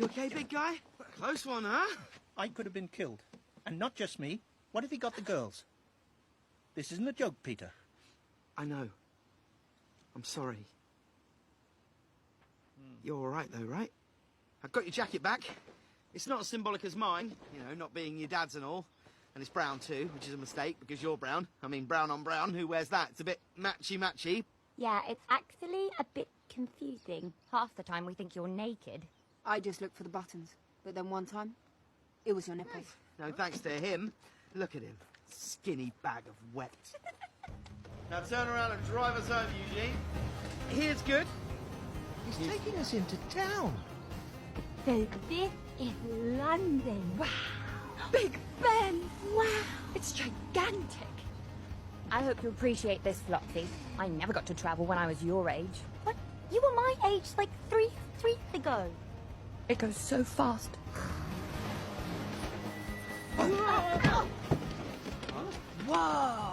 You okay, big guy? Close one, huh? I could have been killed. And not just me. What if he got the girls? This isn't a joke, Peter. I know. I'm sorry. You're all right, though, right? I've got your jacket back. It's not as symbolic as mine, you know, not being your dad's and all. And it's brown, too, which is a mistake, because you're brown. I mean, brown on brown, who wears that? It's a bit matchy-matchy. Yeah, it's actually a bit confusing. Half the time we think you're naked. I just looked for the buttons, but then one time, it was your nipples. No, thanks to him. Look at him. Skinny bag of wet. Now turn around and drive us home, Eugene. Here's good. He's taking us into town. So this is London. Wow! Big Ben! Wow, it's gigantic. I hope you appreciate this, Flopsy. I never got to travel when I was your age. What? You were my age like three streets ago. It goes so fast. Whoa!